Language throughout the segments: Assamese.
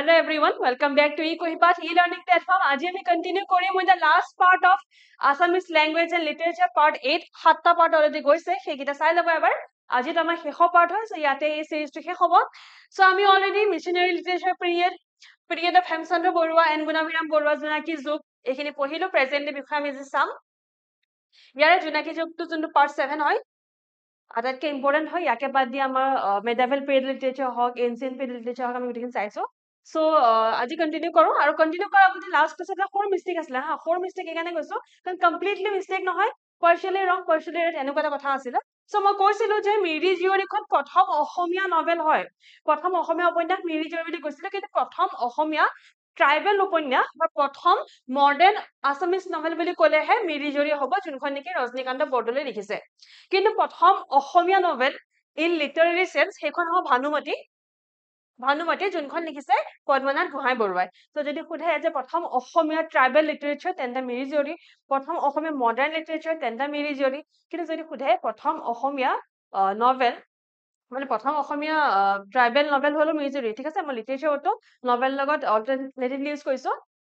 Hello everyone, welcome back to eCohipath e-learning platform. আজি আমি continue কৰিম with the last part of Assamese language and literature part 8. 7টা part already গৈছে, সেইকেইটা চাই ল'ব এবাৰ। আজি আমাৰ শেষৰ part হয়, so ইয়াতে এই series টো শেষ হ'ব। So আমি already missionary literature period of Hemchandra Barua and Gunabhiram Barua জোনাকী যুগ এইখিনি পঢ়িলো। present day বিষয়ে আমি আজি চাম। ইয়াৰে জোনাকী যুগটো যোনটো part 7 হয়, আটাইতকৈ ইম্পৰ্টেণ্ট হয়। ইয়াকে বাদ দি আমাৰ medieval period literature হওক, ancient period literature হওক আমি গোটেইখিনি চাইছো। So আজি কন্টিনিউ কৰো আৰু কন্টিনিউ কৰাৰ আগতে লাষ্ট ক্লাছত এটা সৰু মিষ্টেক আছিলে হা। সৰু মিষ্টেক এইকাৰণে কৈছো কাৰণ কমপ্লিটলি মিষ্টেক নহয়, পাৰ্চিয়েলি ৰং পাৰ্চিয়েলি ৰাইট এনেকুৱা এটা কথা আছিলে। So মই কৈছিলো যে মিৰি জীয়ৰীখন প্ৰথম অসমীয়া নভেল হয়, প্ৰথম অসমীয়া উপন্যাস মিৰি জীয়ৰী বুলি কৈছিলো, কিন্তু প্ৰথম অসমীয়া ট্ৰাইবেল উপন্যাস বা প্ৰথম মডাৰ্ণ আছামিজ নভেল বুলি ক'লেহে মিৰি জীয়ৰী হ'ব, যোনখন নেকি ৰজনীকান্ত বৰদলৈ লিখিছে। কিন্তু প্ৰথম অসমীয়া নভেল ইন লিটাৰেৰী চেন্স সেইখন হ'ব ভানুমতী যোনখন লিখিছে পদ্মনাথ গোহাঁই বৰুৱাই। তো যদি সোধে যে প্ৰথম অসমীয়া ট্ৰাইবেল লিটাৰেচাৰ তেন্তে মিৰি জীয়ৰী, প্ৰথম অসমীয়া মডাৰ্ণ লিটাৰেচাৰ তেন্তে মিৰি জীয়ৰী। কিন্তু যদি সোধে প্ৰথম অসমীয়া নভেল মানে প্ৰথম অসমীয়া ট্ৰাইবেল নভেল হলো মিৰি জীয়ৰী, ঠিক আছে। মই লিটাৰেচাৰটো নভেল লগত অল্টাৰনেটিভলি ইউজ কৰিছো।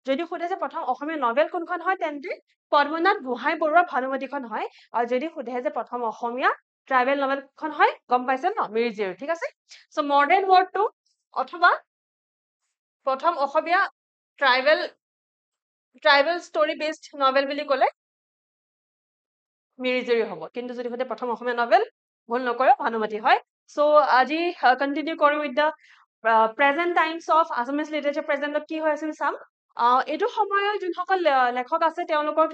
যদি সোধে যে প্ৰথম অসমীয়া নভেল কোনখন হয় তেন্তে পদ্মনাথ গোহাঁই বৰুৱাৰ ভানুমতীখন হয়। আৰু যদি সোধে যে প্ৰথম অসমীয়া ট্ৰাইবেল নভেলখন হয়, গম পাইছে ন, মিৰি জীয়ৰী, ঠিক আছে। চ' মডাৰ্ণ ৱৰ্ডটো অথবা প্ৰথম অসমীয়া ট্ৰাইবেল ষ্টৰী বেছড নভেল বুলি ক'লে মিৰি জীয়ৰী হ'ব। কিন্তু যদি সোধে প্ৰথম অসমীয়া নভেল, ভুল নকৰে, ভানুমতী হয়। চ' আজি কণ্টিনিউ কৰোঁ with the present times of Assamese literature. প্ৰেজেণ্টত কি হৈ আছিল চাম। এইটো সময়ত যোনসকল লেখক আছে তেওঁলোকৰ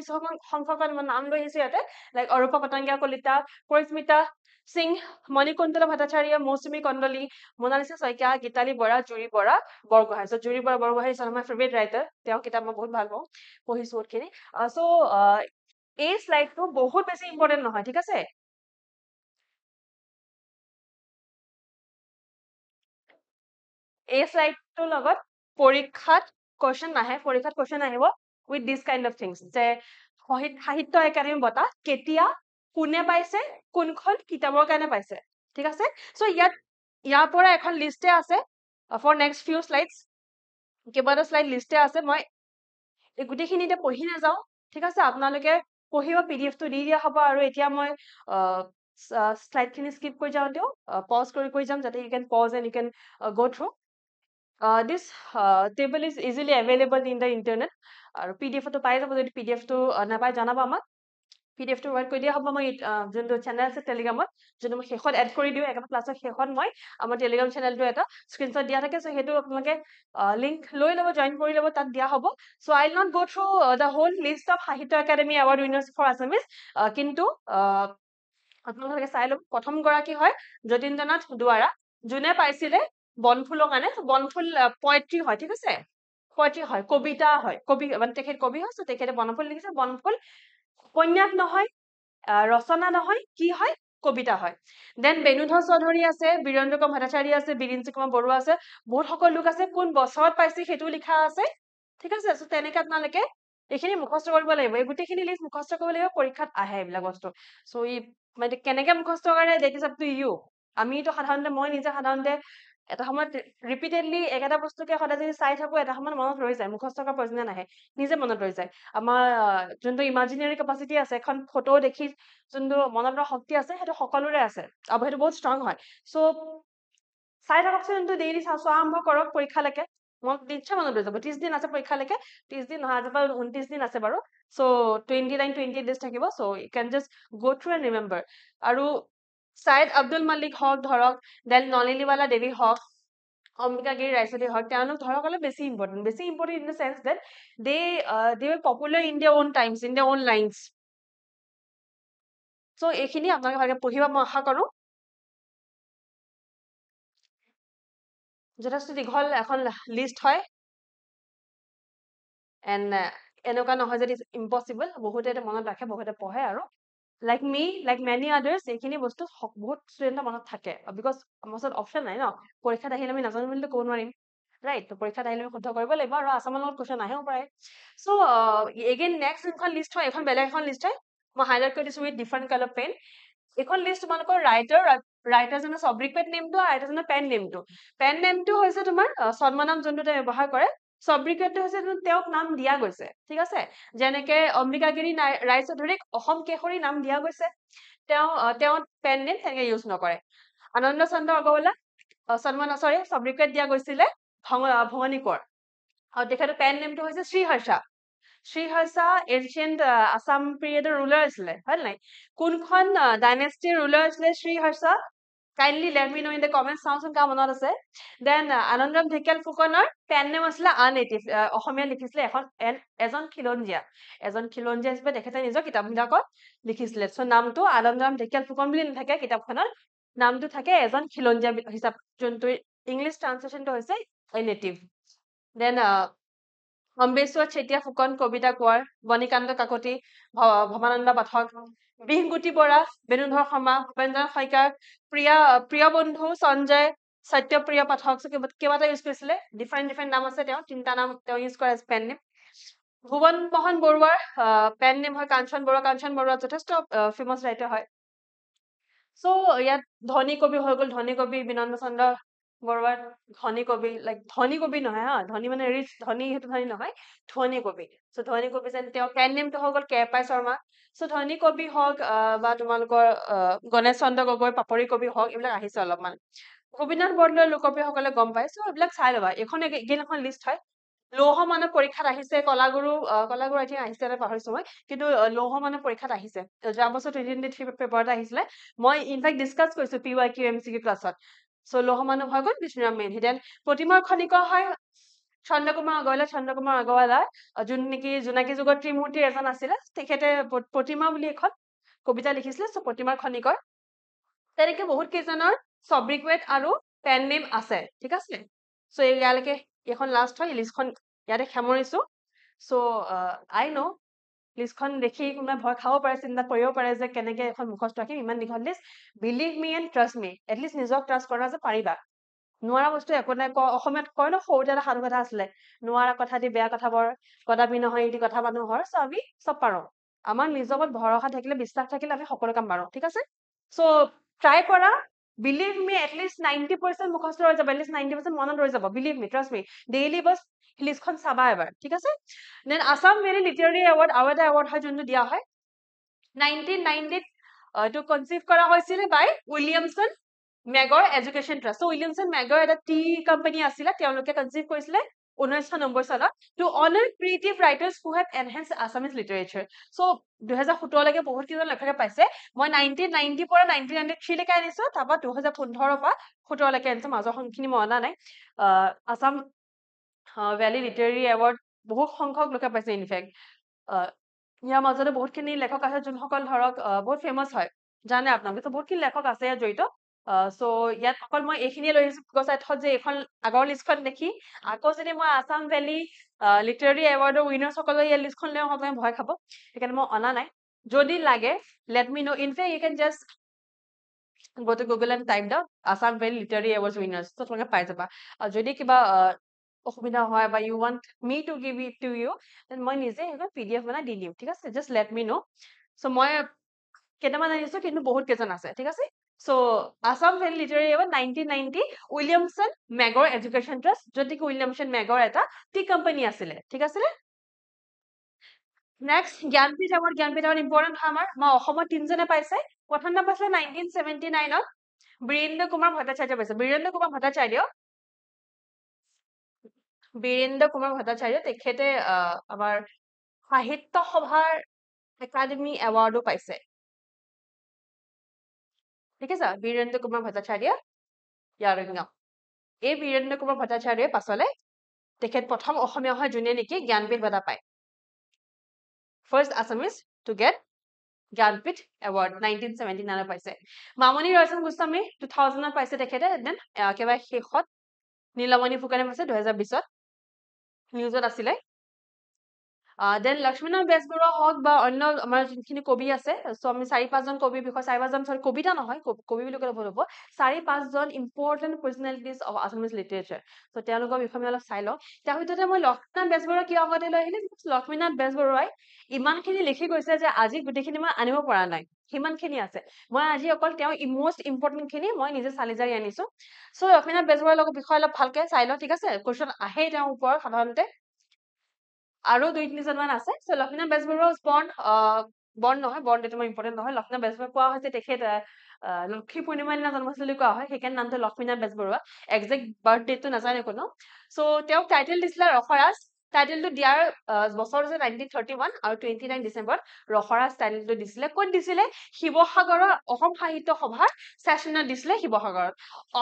সংখ্যকৰ নাম লৈ আহিছে ইয়াতে, like Arupa Patangia Kalita, Parismita Singh, Manikuntala Bhattacharya, Mousumi Kandali, Mona Lisa Saikia, Gitali Bora, Juri Bora Borgohain. So' Juri Bora Borgohain is my favourite writer. তেওঁৰ কিতাপ মই বহুত ভাল পাওঁ, পঢ়িছো বহুতখিনি। চ' এই শ্লাইডটো বহুত বেছি ইম্পৰ্টেণ্ট নহয়, ঠিক আছে। এই শ্লাইডটোৰ লগত পৰীক্ষাত কুৱেশ্যন আহিব with this kind of things, যে সাহিত্য একাডেমী বঁটা কেতিয়া, কোনে পাইছে, কোনখন কিতাপৰ কাৰণে পাইছে, ঠিক আছে। চ' ইয়াৰ পৰা এখন লিষ্টে আছে ফৰ নেক্সট ফিউ শ্লাইডছ, কেইবাটা শ্লাইড লিষ্টে আছে। মই এই গোটেইখিনি এতিয়া পঢ়ি নাযাওঁ, ঠিক আছে। আপোনালোকে পঢ়িব, পিডিএফটো দি দিয়া হ'ব। আৰু এতিয়া মই শ্লাইডখিনি স্কিপ কৰি যাওঁ, দিওঁ পজ কৰি যাম, যাতে you can pause and you can go through. This table is easily available in the internet. আৰু পিডিএফটো পাই যাব। যদি পিডিএফটো নাপায় জনাব আমাক। পিডিএফটো প্ৰভাইড কৰি দিয়া হ'ব। মই যোনটো চেনেল আছে টেলিগ্ৰামত, যোনটো মই শেষত এড কৰি দিওঁ, একেবাৰে ক্লাছৰ শেষত মই আমাৰ টেলিগ্ৰাম চেনেলটো এটা স্ক্ৰীনশ্বট দিয়া থাকে। চ' সেইটো আপোনালোকে লিংক লৈ ল'ব, জইন কৰি ল'ব, তাত দিয়া হ'ব। So' I will not go through the whole list of Sahitya Akademi award winners for Assamese. কিন্তু আপোনালোকে চাই ল'ব। প্ৰথম গৰাকী হয় যতীন্দ্ৰনাথ দুৱৰা, যোনে পাইছিলে বনফুলৰ কাৰণে। বনফুল পয়েট্ৰি হয়, ঠিক আছে, পয়েট্ৰি হয়, কবিতা হয়, কবি মানে তেখেত কবি হয়। চ' তেখেতে বনফুল লিখিছে। বনফুল উপন্যাস নহয়, ৰচনা নহয়, কি হয়, কবিতা হয়। দেন বেণুধৰ চৌধুৰী আছে, বীৰেন্দ্ৰ কুমাৰ ভট্টাচাৰ্য আছে, বিৰিঞ্চি কুমাৰ বৰুৱা আছে, বহুত সকলো লোক আছে। কোন বছৰত পাইছে সেইটো লিখা আছে, ঠিক আছে। চ' তেনেকে আপোনালোকে এইখিনি মুখস্থ কৰিব লাগিব। এই গোটেইখিনি লিষ্ট মুখস্থ কৰিব লাগিব, পৰীক্ষাত আহে এইবিলাক বস্তু। চ' মানে কেনেকে মুখস্থ কৰে, that is up to you. আমিতো সাধাৰণতে, মই নিজে সাধাৰণতে এটা সময়ত ৰিপিটেডলি একেটা বস্তুকে সদায় যদি চাই থাকো, এটা সময়ত মনত ৰৈ যায়, মুখস্থ কৰাৰ প্ৰয়োজন নাহে, নিজে মনত ৰৈ যায়। আমাৰ যোনটো ইমাজিনেৰী কেপাচিটি আছে, এখন ফটো দেখি যোনটো মনত ৰখা শক্তি আছে, সেইটো সকলোৰে আছে আৰু সেইটো বহুত ষ্ট্ৰং হয়। চ' চাই থাককচোন, যোনটো ডেইলি চোৱা আৰম্ভ কৰক পৰীক্ষালৈকে, নিশ্চয় মনত ৰৈ যাব। 30 দিন আছে পৰীক্ষালৈকে, 30 দিন নহয়, আজিৰ পৰা 29 দিন আছে বাৰু। চ' 29-28 ডেজ থাকিব। So' you can just go through and remember. আৰু ছাইদ আব্দুল মালিক হওক ধৰক, দেন নলিনীবালা দেৱী হওক, অম্বিকাগিৰি ৰায়চৌধুৰী হওক, তেওঁলোক ধৰক অলপ বেছি important in the sense that they were popular in their own times, in their own lines. So' এইখিনি আপোনালোকে ভালকে পঢ়িব, মই আশা কৰো। যথেষ্ট দীঘল এখন লিষ্ট হয়, এণ্ড এনেকুৱা নহয় যে ইম্পচিবল। বহুতে মনত ৰাখে, বহুতে পঢ়ে, আৰু লাইক মি, লাইক মেনি আদাৰ্ছ, এইখিনি বস্তু বহুত ষ্টুডেণ্টৰ মনত থাকে। বিকজ আমাৰ ওচৰত অপশ্যন নাই ন, পৰীক্ষাত আহিলে আমি নাজানো বুলিতো ক'ব নোৱাৰিম, ৰাইট। তো পৰীক্ষাত আহিলে আমি শুদ্ধ কৰিব লাগিব, আৰু আছামৰ লগত কুৱেশ্যন আহিব পাৰে। চ' এগেইন নেক্সট যোনখন লিষ্ট হয়, এখন বেলেগ এখন লিষ্ট হয়। মই হাইলাইট কৰি দিছো উইথ ডিফাৰেণ্ট কালাৰ পেন। এইখন লিষ্ট তোমালোকৰ ৰাইটাৰ ৰাইটাৰজনৰ সব্ৰিকুৱেট নেমটো আৰু ৰাইটাৰজনৰ পেন নেমটো। পেন নেমটো হৈছে তোমাৰ ছদ্মনাম যোনটো তেওঁ ব্যৱহাৰ কৰে, সব্ৰিকুৱেটটো হৈছে তেওঁক নাম দিয়া গৈছে, ঠিক আছে? যেনেকে অম্বিকাগিৰি ৰায়চৌধুৰীক অসম কেশৰী নাম দিয়া গৈছে, তেওঁ পেন নেম তেনেকে ইউজ নকৰে। আনন্দ চন্দ্ৰ আগৰৱালা সব্ৰিকুৱেট দিয়া গৈছিলে ভঙনী কোঁৱৰ, আৰু তেখেতৰ পেন নেমটো হৈছে শ্ৰীহৰ্ষা। শ্ৰীহৰ্ষা এনচিয়েন্ট আছাম পিৰিয়ডৰ ৰুলাৰ আছিলে, হয় নাই? কোনখন ডাইনেষ্টিৰ ৰুলাৰ আছিলে Sriharsha? Kindly let me know in the comments, চাওঁচোন কাৰ মনত আছে। দেন আনন্দৰাম ঢেকিয়াল ফুকনৰ পেন নেম আছিলে আনএটিভ, অসমীয়া লিখিছিলে এজন খিলঞ্জীয়া। এজন খিলঞ্জীয়া হিচাপে তেখেতে নিজৰ কিতাপবিলাকত লিখিছিলে। চ' নামটো আনন্দৰাম ঢেকিয়াল ফুকন বুলি নাথাকে কিতাপখনত, নামটো থাকে এজন খিলঞ্জীয়া হিচাপ, যোনটো ইংলিছ ট্ৰান্সলেশ্যনটো হৈছে নেটিভ। দেন অম্বেশ্বৰ চেতিয়া ফুকন কবিতা কোঁৱৰ, বণিকান্ত কাকতি, ভৱানন্দ পাঠক, বিহগুটি বৰা, বেণুধৰ শৰ্মা, ভূপেন্দ্ৰ শইকীয়া, প্ৰিয় বন্ধু সঞ্জয়, সত্যপ্ৰিয় পাঠক, কেইবাটা ইউজ কৰিছিলে, ডিফাৰেণ্ট নাম আছে তেওঁ, 3টা নাম তেওঁ ইউজ কৰে পেন নেম। ভুৱন মোহন বৰুৱাৰ পেন নেম হয় কাঞ্চন বৰুৱা। কাঞ্চন বৰুৱা যথেষ্ট ফেমাছ ৰাইটাৰ হয়। চ' ইয়াত ধনী কবি হৈ গ'ল, ধনী কবি বিনন্দ চন্দ্ৰ বৰুৱাৰ ধনী কবি, লাইক ধনী কবি নহয় হা, ধনী মানে ৰিচ, ধনী সেইটো ধনী নহয়, ধনী কবি। চ' ধনী কবি যেন তেওঁ পেন নেমটো হৈ গ'ল কেপাই শৰ্মা। চ' ধনী কবি হওক বা তোমালোকৰ গণেশ চন্দ্ৰ গগৈ, পাপৰি কবি হওক, এইবিলাক আহিছে অলপমান। গোপীনাথ বৰদলৈৰ লোকপ্ৰিয়সকলে গম পায়, চ' এইবিলাক চাই ল'বা। এখন এখন লিষ্ট হয়। লৌহ মানৱ পৰীক্ষাত আহিছে, কলাগুৰু আই থিংক আহিছে নে পাহৰিছো মই, কিন্তু লৌহ মানৱ পৰীক্ষাত আহিছে। যোৱা বছৰ 2023 পেপাৰতে আহিছিলে। মই ইনফেক্ট ডিছকাছ কৰিছো PYQ MCQ ক্লাছত। চ' লৌহ মানৱ হৈ গ'ল বিষ্ণুৰাম মেধি। দেন প্ৰতিমাৰ খনিকৰ হয় চন্দ্ৰকুমাৰ আগৰৱালা। চন্দ্ৰকুমাৰ আগৰৱালা যোন নেকি জোনাকী যুগৰ ত্ৰিমূৰ্তিৰ এজন আছিলে, তেখেতে প্ৰতিমা বুলি এখন কবিতা লিখিছিলে। চ' প্ৰতিমাৰ খনিকৰ। তেনেকে বহুত কেইজনৰ সব্ৰিকুৱেট আৰু পেন নেম আছে, ঠিক আছে? চ' ইয়ালৈকে এইখন লাষ্ট হয়, লিষ্টখন ইয়াতে সামৰিছো। চ' আই ন লিষ্টখন দেখি কোনোবাই ভয় খাব পাৰে, চিন্তা কৰিব পাৰে যে কেনেকে এখন মুখস্থ ৰাখিম, ইমান দীঘল list. Believe me and trust me, at least নিজক ট্ৰাষ্ট কৰা যে পাৰিবা। নোৱাৰা বস্তু একো নাই। অসমীয়াত কয় ন, সৰুতে এটা সাধু কথা আছিলে, নোৱাৰা কথা দি বেয়া কথাবোৰ কদাপি নহয় এটি কথা মানুহৰ। চ' আমি চব পাৰো, আমাৰ নিজৰ ওপৰত ভৰসা থাকিলে, বিশ্বাস থাকিলে আমি সকলো কাম পাৰো, ঠিক আছে? চ' ট্ৰাই কৰা, বিলিভ মি, এটলিষ্ট 90% মুখস্থ হৈ যাব, এটলিষ্ট 90% মনত ৰৈ যাব। Believe me, trust me, daily বাছ লিষ্টখন চাবা এবাৰ, ঠিক আছে? Then Assam valley literary award আৰু এটা এৱাৰ্ড হয় যোনটো দিয়া হয় 1990ত, এইটো কনচিভ কৰা হৈছিল বাই উইলিয়ামছন মেগৰ এডুকেশ্যন ট্ৰাষ্ট। চ' উইলিয়ামছন মেগৰ এটা টি কোম্পানী আছিলে, তেওঁলোকে কনচিভ কৰিছিলে 1990 চনত to honour creative writers who have enhance Assamese literature. So' 2017লৈকে বহুত কেইজন লেখকে পাইছে। মই 1990 পৰা 1993 লৈকে আনিছো, তাৰপৰা 2015 পৰা 17লৈকে আনিছো, মাজৰ সংখ্যখিনি মই অনা নাই। আছাম ভেলী লিটাৰেৰী এৱাৰ্ড বহুত সংখ্যক লোকে পাইছে। ইনফেক্ট ইয়াৰ মাজতে বহুতখিনি লেখক আছে যোনসকল ধৰক বহুত ফেমাছ হয়, জানে আপোনালোকে। বহুতখিনি লেখক আছে ইয়াত জড়িত। চ' ইয়াত অকল মই এইখিনিয়ে লৈ আহিছো বিকজ যে এইখন আগৰ লিষ্টখন দেখি আকৌ যদি মই আছাম ভেলী লিটাৰেৰী এৱাৰ্ডৰ উইনাৰ্ছ সকলৰ ইয়াৰ লিষ্টখন লৈ সকলোৱে ভয় খাব, সেইকাৰণে মই অনা নাই। যদি লাগে let me know, in fact you can just go to Google and type the Assam Valley Literary Awards winners, so তোমালোকে পাই যাবা। যদি কিবা অসুবিধা হয় বা you want me to give it to you, then মই নিজে এখন PDF বনাই দি দিম, ঠিক আছে? just let me know. so মই কেইটামান আনিছো, কিন্তু বহুত কেইজন আছে, ঠিক আছে? So' Assam valley literary award 1990 Williamson Magor education trust, য'ত উইলিয়ামছন মেগৰ এটা টি কোম্পানী আছিলে, ঠিক আছিলে? Next Jnanpith award. Jnanpith award important হয় আমাৰ। মই অসমত 3জনে পাইছে। প্ৰথম নাম পাইছিলে 1979ত বীৰেন্দ্ৰ কুমাৰ ভট্টাচাৰ্য পাইছে। বীৰেন্দ্ৰ কুমাৰ ভট্টাচাৰ্য তেখেতে আমাৰ সাহিত্য সভাৰ একাডেমি এৱাৰ্ডো পাইছে, ঠিক আছে? বীৰেন্দ্ৰ কুমাৰ ভট্টাচাৰ্য ইয়াৰঙা। এই বীৰেন্দ্ৰ কুমাৰ ভট্টাচাৰ্যই পাছলে তেখেত প্ৰথম অসমীয়া হয় যোনে নেকি জ্ঞানপীঠ বঁটা পায়। First Assamese to get Jnanpith award 1979 পাইছে। মামণি ৰয়চম গোস্বামী 2000ত পাইছে তেখেতে। দেন একেবাৰে শেষত নীলমণি ফুকনে পাইছে 2020ত, নিউজত আছিলে। দেন লক্ষ্মীনাথ বেজবৰুৱা হওক বা অন্য আমাৰ যোনখিনি কবি আছে, চ' আমি 4-5জন কবিৰ বিষয়ে 4-5জন কবিতা নহয়, কবি বুলি ক'লে ভুল হ'ব, 4-5জন important personalities of Assamese literature. চ' তেওঁলোকৰ বিষয়ে আমি অলপ চাই লওঁ। তাৰ ভিতৰতে মই লক্ষ্মীনাথ বেজবৰুৱা কিয় আগতে লৈ আহিলে, লক্ষ্মীনাথ বেজবৰুৱাই ইমানখিনি লিখি গৈছে যে আজি গোটেইখিনি মই আনিব পৰা নাই, সিমানখিনি আছে। মই আজি অকল তেওঁ মষ্ট ইম্পৰ্টেণ্ট খিনি মই নিজে চালি জাৰি আনিছো। চ' লক্ষ্মীনাথ বেজবৰুৱাৰ লগত বিষয়ে অলপ ভালকে চাই লওঁ, ঠিক আছে? কুৱেশ্যন আহেই তেওঁৰ ওপৰত সাধাৰণতে। আৰু 2-3জন মান আছে। চ' লক্ষ্মীনাথ বেজবৰুৱা বৰ্ণ নহয়, বৰ্ণ ডেটটো মই ইম্পৰ্টেণ্ট নহয়। লক্ষ্মীনাথ বেজবৰুৱা কোৱা হৈছে তেখেত লক্ষী পূৰ্ণিমাৰ দিনা জন্ম হৈছিল বুলি কোৱা হয়, সেইকাৰণে নামটো লক্ষ্মীনাথ বেজবৰুৱা। একজেক্ট বাৰ্থ ডেটটো নাজানে কোনো। চ' তেওঁক টাইটেল দিছিলে ৰসৰাজ। টাইটেলটো দিয়াৰ বছৰ হৈছে 1931 আৰু 29 ডিচেম্বৰত ৰসৰাজ টাইটেলটো দিছিলে। ক'ত দিছিলে? শিৱসাগৰৰ অসম সাহিত্য সভাৰ ছেছনত দিছিলে শিৱসাগৰত।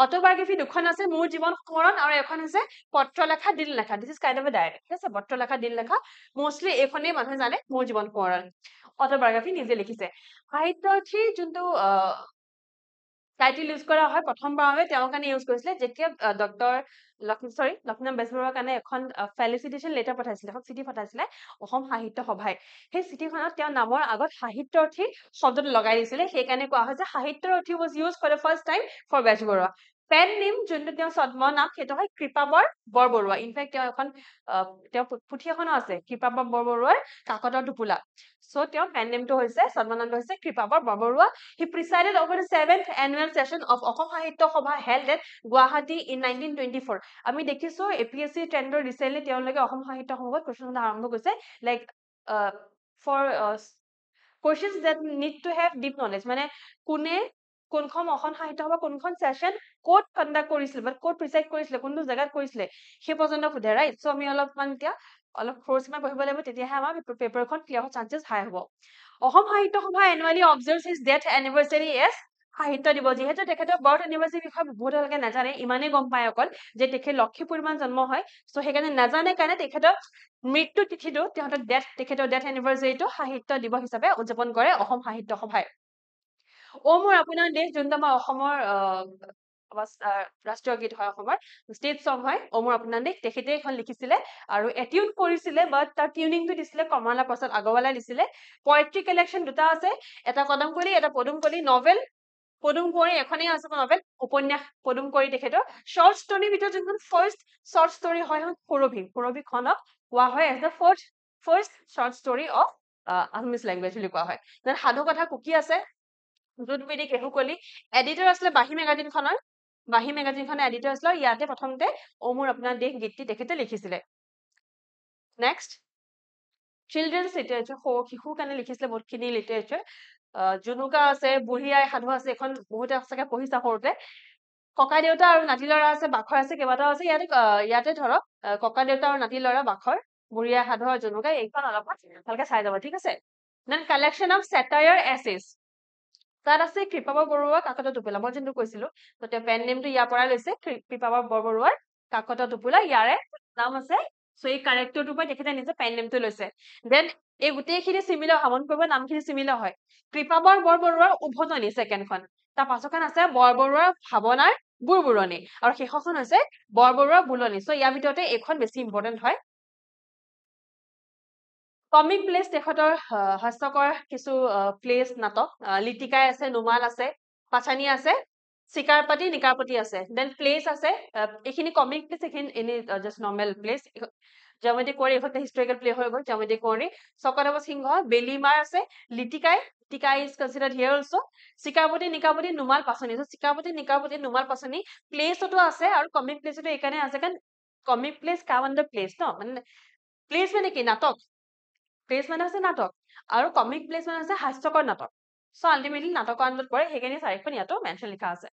অট'বায়োগ্ৰাফী দুখন আছে, মোৰ জীৱন সোঁৱৰণ, আৰু এখন হৈছে পত্ৰলেখা দিল লেখা। This is kind of A diary, ঠিক আছে? পত্ৰলেখা দিল লেখা মষ্টলি এইখনেই মানুহে জানে, মোৰ জীৱন সোঁৱৰণ। অট'বায়োগ্ৰাফী নিজে লিখিছে। সাহিত্যৰ্থীৰ যোনটো টাইটেল ইউজ কৰা হয় প্ৰথমবাৰৰ বাবে তেওঁৰ কাৰণে ইউজ কৰিছিলে যেতিয়া লক্ষ্মীনাথ বেজবৰুৱাৰ কাৰণে এখন ফেলিচিটেশ্যন লেটাৰ পঠাইছিলে, এখন চিঠি পঠাইছিলে অসম সাহিত্য সভাই। সেই চিঠিখনত তেওঁৰ নামৰ আগত সাহিত্যৰ্থী শব্দটো লগাই দিছিলে, সেইকাৰণে কোৱা হয় যে Sahityarathi was used for the first time for Bezbaroa. Pen name যোনটো তেওঁৰ ছদ্ম নাম সেইটো হয় কৃপাবৰ বৰবৰুৱা। ইনফেক্ট তেওঁ এখন তেওঁ পুথি এখনো আছে, কৃপাবৰ বৰবৰুৱাৰ কাকতৰ টোপোলা। চ' তেওঁৰ পেন নেমটো হৈছে, ছদ্ম নামটো হৈছে Kripabar Borbarua. He presided over the 7th annual session of Assam Sahitya সভা held at গুৱাহাটী in 1924. আমি দেখিছো APSC ট্ৰেণ্ডৰ ৰিচেণ্টলি তেওঁলোকে অসম সাহিত্য সভাত কুৱেশ্যন আৰম্ভ কৰিছে, like for questions that need to have deep knowledge, মানে কোনে কোনখন অসম সাহিত্য সভা কোনখন ছেছন ক'ত কণ্ডাক্ট কৰিছিলে বা ক'ত প্ৰিচাইড কৰিছিলে, কোনটো জেগাত কৰিছিলে, সেই পৰ্যন্ত সোধে, ৰাইট? চ' আমি অলপমান এতিয়া অলপ খৰচীমা পঢ়িব লাগিব, তেতিয়াহে আমাৰ পেপাৰখন ক্লিয়াৰ হোৱাৰ চান্সেছ হাই হ'ব। Asom Sahitya Sabha annually observes his death anniversary as Sahitya Divas. যিহেতু তেখেতৰ বাৰ্থ এনিভাৰ্চাৰীৰ বিষয়ে বহুতলৈকে নাজানে, ইমানেই গম পায় অকল যে তেখেত লক্ষী পূৰ্ণিমাত জন্ম হয়। চ' সেইকাৰণে নাজানে কাৰণে তেখেতৰ মৃত্যু তিথিটো তেখেতৰ ডেথ এনিভাৰ্চাৰীটো সাহিত্য দিৱস হিচাপে উদযাপন কৰে অসম সাহিত্য সভাই। অ মোৰ আপোনাৰ দেশ, যোনটো আমাৰ অসমৰ ৰাষ্ট্ৰীয় গীত হয়, অসমৰ ষ্টেট চং হয়, অ মোৰ আপোনাৰ দেশ, তেখেতে এখন লিখিছিলে আৰু এটিউন কৰিছিলে, বাট তাৰ টিউনিংটো দিছিলে কমলা প্ৰসাদ আগৰৱালাই দিছিলে। পয়েট্ৰি কালেকশ্যন দুটা আছে, এটা কদমকলি, এটা পদুমকলি। নভেল পদুম কুঁৱৰী এখনেই আছে নভেল, উপন্যাস পদুম কুঁৱৰী তেখেতৰ। শ্বৰ্ট ষ্টৰীৰ ভিতৰত যোনখন ফাৰ্ষ্ট শ্বৰ্ট ষ্টৰী হয় সুৰভি। সুৰভিখনক কোৱা হয় as the first short story of Assamese language বুলি কোৱা হয়। দেন সাধু কথা কুকি আছে, জুনবিৰি কেহুকলি। এডিটৰ আছিলে বাঁহী মেগাজিনখনৰ, বাঁহী মেগাজিনখনৰ এডিটৰ আছিলে। ইয়াতে প্ৰথমতে অ মোৰ আপোনাৰ দেশ গীতটি তেখেতে লিখিছিলে। নেক্সট, চিলড্ৰেনছ লিটাৰেচাৰ, শিশুৰ কাৰণে লিখিছিলে বহুতখিনি লিটাৰেচাৰ। জুনুকা আছে, বুঢ়ী আই সাধু আছে, এখন বহুতে সঁচাকে পঢ়িছা সৰুতে। ককা দেউতা আৰু নাতি ল'ৰা আছে, বাখৰ আছে, কেইবাটাও আছে। ইয়াতে ধৰক ককা দেউতা আৰু নাতি ল'ৰা, বাখৰ, বুঢ়ী আই সাধু আৰু জুনুকা, এইখন অলপমান ভালকে চাই যাব, ঠিক আছে? Then collection of satire essays, তাত আছে কৃপাবৰ বৰবৰুৱা কাকতৰ টোপোলা, মই যোনটো কৈছিলো। ত' তেওঁ পেন নেমটো ইয়াৰ পৰাই লৈছে, কৃপাবৰ বৰবৰুৱাৰ কাকতৰ টোপোলা, ইয়াৰে নাম আছে। চ' এই কাৰেক্টৰটোৰ পৰা তেখেতে নিজে পেন নেমটো লৈছে। দেন এই গোটেইখিনি চিমিলাৰ হয়, মন কৰিব নামখিনি চিমিলাৰ হয়। কৃপাবৰ বৰবৰুৱাৰ উভতনি ছেকেণ্ডখন, তাৰ পাছৰখন আছে বৰবৰুৱাৰ ভাৱনাৰ বুৰবুৰণি, আৰু শেষৰখন হৈছে বৰবৰুৱাৰ বুলনি। চ' ইয়াৰ ভিতৰতে এইখন বেছি ইম্পৰ্টেণ্ট হয়। কমিক প্লেচ তেখেতৰ হাস্যকৰ কিছু প্লেচ নাটক, লিটিকাই আছে, নুমাল আছে, পাচানি আছে, চিকাৰপাতি নিকাৰপতি আছে। দেন প্লেচ আছে, এইখিনি কমিক প্লেচ, এইখিনি এনে জাষ্ট নৰ্মেল প্লেচ। জ্যামিতিক কুঁৱৰী এখন হিষ্টৰিকেল প্লে হৈ গ'ল, জ্যামিতিক কুঁৱৰী। চকদেৱ সিংহ, বেলিমাৰ আছে, Litikai is considered here also', Chikarpati Nikarpati, Numal Pachani. Chikarpati Nikarpati, Numal পাচনি প্লেচতো আছে, আৰু কমিক প্লেচতো এইকাৰণে আছে কাৰণ কমিক প্লেচ কাম আণ্ডাৰ প্লেচ ন, মানে প্লেচ মানে কি নাটক, প্লেচ মানে হৈছে নাটক, আৰু কমিক প্লেচ মানে হৈছে হাস্যকৰ নাটক। চ' আল্টিমেটলি নাটকৰ আণ্ডাৰত পৰে, সেইকাৰণে চাৰিখন ইয়াতো মেনশ্যন লিখা আছে।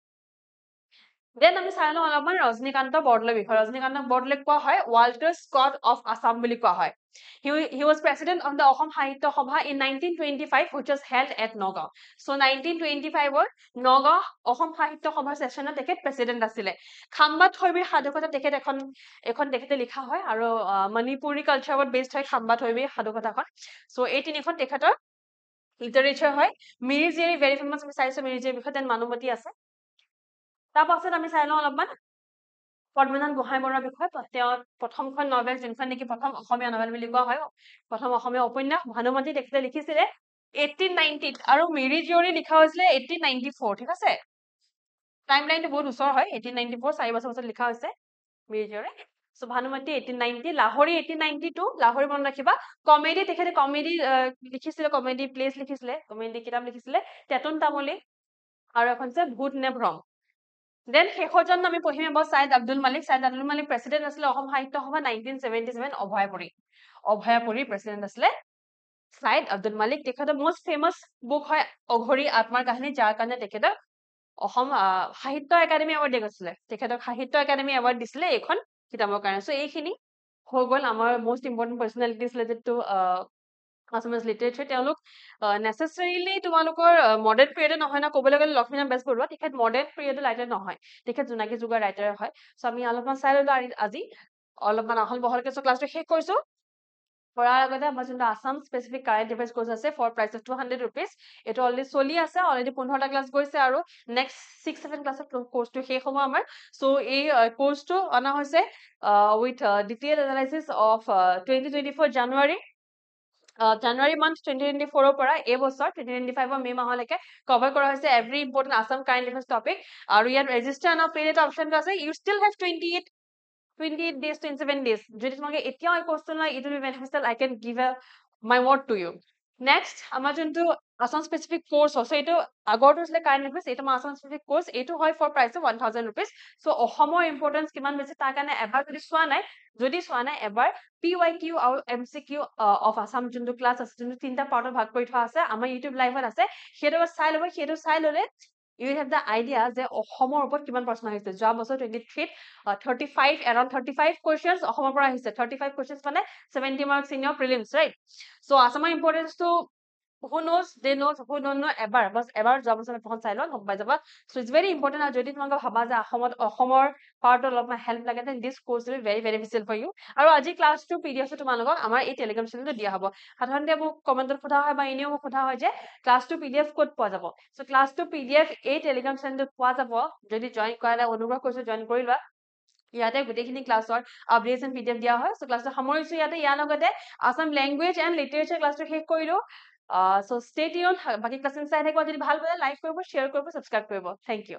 দেন আমি চাই লওঁ অলপমান ৰজনীকান্ত বৰদলৈৰ বিষয়ে। ৰজনীকান্ত বৰদলৈক কোৱা হয় ৱাল্টাৰ স্কট অফ আছাম বুলি কোৱা হয়। He was president of the Assam Sahitya সভা in 1925, which was held at Nagaon. So 1925 Nagaon Assam সাহিত্য সভাৰ ছেছনত তেখেত প্ৰেচিডেণ্ট আছিলে। খাম্বা থৈবীৰ সাধুকথা তেখেত এখন তেখেতে লিখা হয়, আৰু মণিপুৰী কালচাৰত বেছড হয় খাম্বা থৈবীৰ সাধুকথাখন। চ' এই তিনিখন তেখেতৰ লিটাৰেচাৰ হয়। মিৰি জীয়ৰী ভেৰি ফেমাছ, আমি চাইছো মিৰি জীয়ৰীৰ বিষয়ে। দেন মানুমতি আছে। তাৰ পাছত আমি চাই লওঁ অলপমান পদ্মনাথ গোহাঁই বৰুৱাৰ বিষয়ে তেওঁ প্ৰথমখন নভেল যোনখন নেকি প্ৰথম অসমীয়া নভেল বুলি কোৱা হয় প্ৰথম অসমীয়া উপন্যাস ভানুমতী তেখেতে লিখিছিলে 1890 আৰু মিৰি জীয়ৰী লিখা হৈছিলে 1894 ঠিক আছে টাইমলাইনটো বহুত ওচৰ হয় 1894 4 বছৰ পিছত লিখা হৈছে মিৰি জীয়ৰী সো ভানুমতী 1890 লাহৰী 1892 লাহৰী মনত ৰাখিবা কমেডি তেখেতে কমেডি লিখিছিলে কমেডি প্লেচ লিখিছিলে কমেডি কিতাপ লিখিছিলে তেতুন তামুলী আৰু এখন আছে ভূত নে ভ্ৰম দেন শেষৰজন আমি পঢ়িম এবাৰ ছাইদ আব্দুল মালিক প্ৰেচিডেণ্ট আছিলে অসম সাহিত্য সভা 1977 অভয়াপুৰী প্ৰেচিডেণ্ট আছিলে ছাইদ আব্দুল মালিক তেখেতৰ most famous বুক হয় অঘৰী আত্মাৰ কাহিনী যাৰ কাৰণে তেখেতক অসম সাহিত্য একাডেমি এৱাৰ্ড দিয়া গৈছিলে তেখেতক সাহিত্য একাডেমি এৱাৰ্ড দিছিলে এইখন কিতাপৰ কাৰণে সো এইখিনি হৈ গ'ল আমাৰ most important personalities related to Assamese literature তেওঁলোক নেচেচাৰিলি তোমালোকৰ মডাৰ্ণ পিৰিয়ডে নহয় না ক'বলৈ গ'লে লক্ষ্মীনাথ বেজবৰুৱা তেখেত মডাৰ্ণ পিৰিয়ডৰ ৰাইটাৰ নহয় তেখেত জোনাকী যুগৰ ৰাইটাৰ হয় সো আমি অলপমান চাই ল'লো আজি অলপমান আহল বহলকে সো ক্লাছটো শেষ কৰিছো কৰাৰ আগতে আমাৰ যোনটো Assam specific current affairs course আছে ফৰ প্ৰাইচ অফ 200 rupees এইটো অলৰেডি চলি আছে অলৰেডি 15টা ক্লাছ গৈছে আৰু নেক্সট 6-7 ক্লাছত কোৰ্চটো শেষ হ'ব আমাৰ সো এই কোৰ্চটো অনা হৈছে with detail analysis of 2024 January month 2024 পৰা এই বছৰ 2025 মে মাহলৈকে কভাৰ কৰা হৈছে every important Assam current affairs topic আৰু ইয়াত ৰেজিষ্টাৰ এণ্ড পে এটা অপচনটো আছে U still have 28 days 27 days যদি তোমালোকে এতিয়াও এই কোৰ্চটো লয় it will be beneficial I can give my word to you next আমাৰ যোনটো আছাম স্পেচিফিক কোৰ্চ আছে এইটো আগৰটো আছিলে কাৰেণ্ট এফেয়াৰ্ছ এইটো আছাম স্পেচিফিক কোৰ্চ এইটো হয় for price of 1000 rupees so অসমৰ ইম্পৰ্টেন্স কিমান বেছি তাৰ কাৰণে এবাৰ যদি চোৱা নাই এবাৰ PYQ আৰু MCQ অফ আছাম যোনটো ক্লাছ আছে যোনটো তিনটা পাৰ্টত ভাগ কৰি থোৱা আছে আমাৰ ইউটিউব লাইভত আছে সেইটো চাই ল'ব সেইটো চাই ল'লে you will have the idea যে অসমৰ ওপৰত কিমান প্ৰশ্ন আহিছে যোৱা বছৰ 23 around 35 questions অসমৰ পৰা আহিছে 35 questions মানে 70 marks in your prelims right so আছামৰ ইম্পৰ্টেন্স টো who knows they knows who don't know এবাৰ যোৱা বছৰ এখন চাই লোৱা গম পাই যাবা so it's very important আৰু যদি তোমালোকে ভাবা যে অসমৰ পাৰ্টত অলপমান হেল্প লাগে then this course will be very beneficial for you আৰু আজি ক্লাছটো PDF তোমালোকক আমাৰ এই টেলিগ্ৰাম চেনেলটো দিয়া হ'ব সাধাৰণতে মোক কমেন্টত সোধা হয় বা এনেও মোক সোধা হয় যে ক্লাছটো PDF ক'ত পোৱা যাব so ক্লাছটো PDF এই টেলিগ্ৰাম চেনেলটোত পোৱা যাব যদি জয়েন কৰা নাই অনুগ্ৰহ কৰিছো জয়েন কৰি লোৱা ইয়াতে গোটেইখিনি ক্লাছৰ আপডেটছ এণ্ড PDF দিয়া হয় সো ক্লাছটো সামৰিছো ইয়াৰ লগতে আছাম লেংগুৱেজ এণ্ড লিটাৰেচাৰ ক্লাছটো শেষ কৰিলো so stay tuned বাকি ক্লাছ চাই থাকিব যদি ভাল পালে লাইক কৰিব শ্বেয়াৰ কৰিব সাবস্ক্ৰাইব কৰিব থ্যাংক ইউ